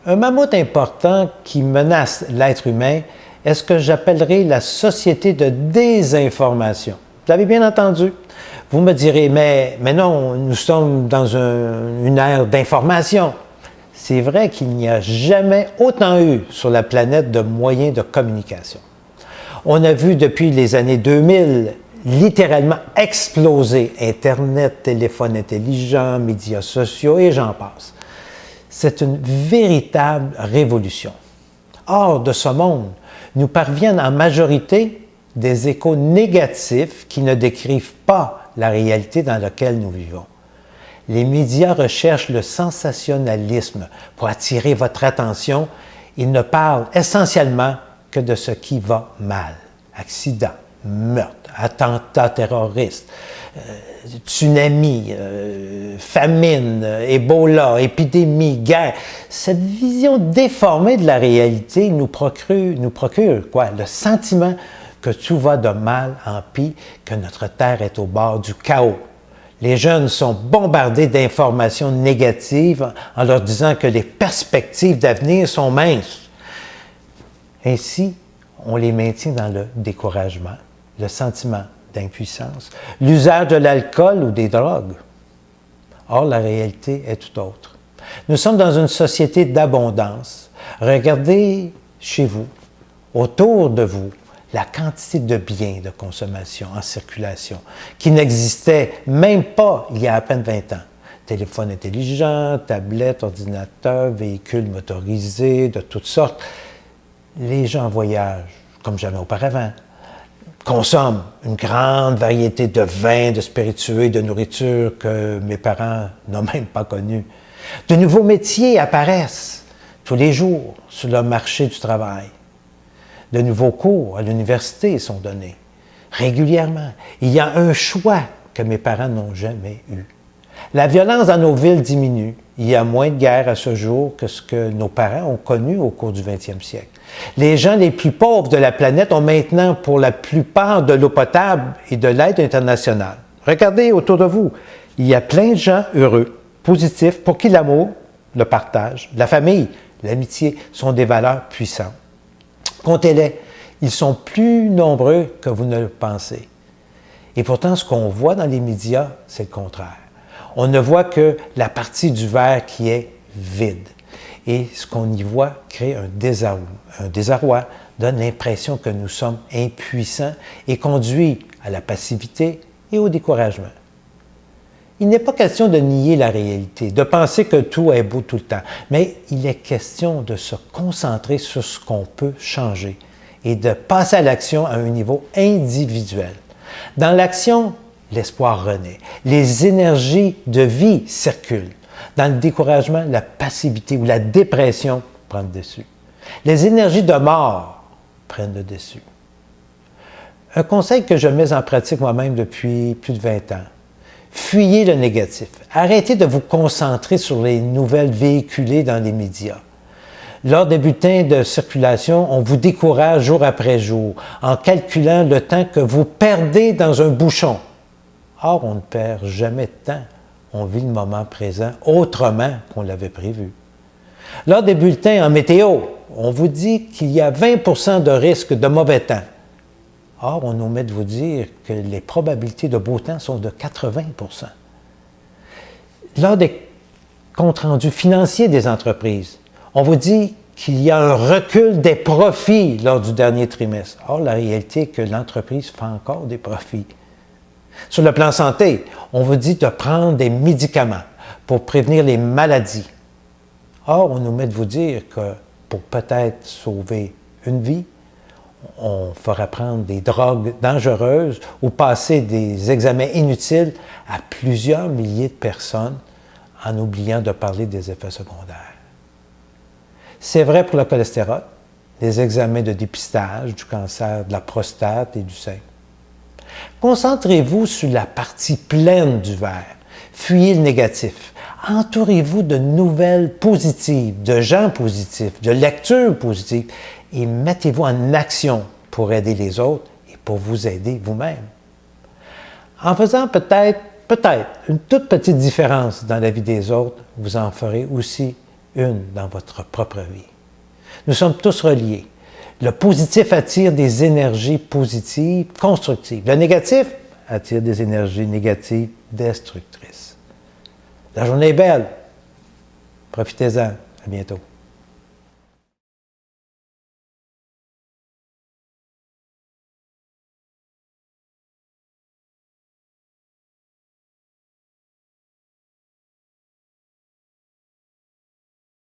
Un mammouth important qui menace l'être humain est ce que j'appellerais la société de désinformation. Vous l'avez bien entendu. Vous me direz, mais non, nous sommes dans une ère d'information. C'est vrai qu'il n'y a jamais autant eu sur la planète de moyens de communication. On a vu depuis les années 2000 littéralement exploser Internet, téléphone intelligent, médias sociaux et j'en passe. C'est une véritable révolution. Hors de ce monde, nous parviennent en majorité des échos négatifs qui ne décrivent pas la réalité dans laquelle nous vivons. Les médias recherchent le sensationnalisme pour attirer votre attention. Ils ne parlent essentiellement que de ce qui va mal. Accidents, meurtres, attentats terroristes, tsunamis, famine, Ebola, épidémie, guerre. Cette vision déformée de la réalité nous procure quoi? Le sentiment que tout va de mal en pis, que notre terre est au bord du chaos. Les jeunes sont bombardés d'informations négatives en leur disant que les perspectives d'avenir sont minces. Ainsi, on les maintient dans le découragement, le sentiment d'impuissance, l'usage de l'alcool ou des drogues. Or, la réalité est tout autre. Nous sommes dans une société d'abondance. Regardez chez vous, autour de vous, la quantité de biens de consommation en circulation qui n'existaient même pas il y a à peine 20 ans. Téléphones intelligents, tablettes, ordinateurs, véhicules motorisés de toutes sortes. Les gens voyagent comme jamais auparavant, consomment une grande variété de vins, de spiritueux et de nourriture que mes parents n'ont même pas connus. De nouveaux métiers apparaissent tous les jours sur le marché du travail. De nouveaux cours à l'université sont donnés régulièrement. Il y a un choix que mes parents n'ont jamais eu. La violence dans nos villes diminue. Il y a moins de guerres à ce jour que ce que nos parents ont connu au cours du 20e siècle. Les gens les plus pauvres de la planète ont maintenant pour la plupart de l'eau potable et de l'aide internationale. Regardez autour de vous. Il y a plein de gens heureux, positifs, pour qui l'amour, le partage, la famille, l'amitié sont des valeurs puissantes. Comptez-les, ils sont plus nombreux que vous ne le pensez. Et pourtant, ce qu'on voit dans les médias, c'est le contraire. On ne voit que la partie du verre qui est vide. Et ce qu'on y voit crée un désarroi, donne l'impression que nous sommes impuissants et conduit à la passivité et au découragement. Il n'est pas question de nier la réalité, de penser que tout est beau tout le temps, mais il est question de se concentrer sur ce qu'on peut changer et de passer à l'action à un niveau individuel. Dans l'action, l'espoir renaît, les énergies de vie circulent. Dans le découragement, la passivité ou la dépression prend le dessus. Les énergies de mort prennent le dessus. Un conseil que je mets en pratique moi-même depuis plus de 20 ans. Fuyez le négatif. Arrêtez de vous concentrer sur les nouvelles véhiculées dans les médias. Lors des bulletins de circulation, on vous décourage jour après jour en calculant le temps que vous perdez dans un bouchon. Or, on ne perd jamais de temps. On vit le moment présent autrement qu'on l'avait prévu. Lors des bulletins en météo, on vous dit qu'il y a 20% de risque de mauvais temps. Or, on omet de vous dire que les probabilités de beau temps sont de 80%. Lors des comptes rendus financiers des entreprises, on vous dit qu'il y a un recul des profits lors du dernier trimestre. Or, la réalité est que l'entreprise fait encore des profits. Sur le plan santé, on vous dit de prendre des médicaments pour prévenir les maladies. Or, on omet de vous dire que pour peut-être sauver une vie, on fera prendre des drogues dangereuses ou passer des examens inutiles à plusieurs milliers de personnes en oubliant de parler des effets secondaires. C'est vrai pour le cholestérol, les examens de dépistage du cancer de la prostate et du sein. Concentrez-vous sur la partie pleine du verre. Fuyez le négatif. Entourez-vous de nouvelles positives, de gens positifs, de lectures positives et mettez-vous en action pour aider les autres et pour vous aider vous-même. En faisant peut-être une toute petite différence dans la vie des autres, vous en ferez aussi une dans votre propre vie. Nous sommes tous reliés. Le positif attire des énergies positives, constructives. Le négatif attire des énergies négatives, destructrices. La journée est belle. Profitez-en. À bientôt.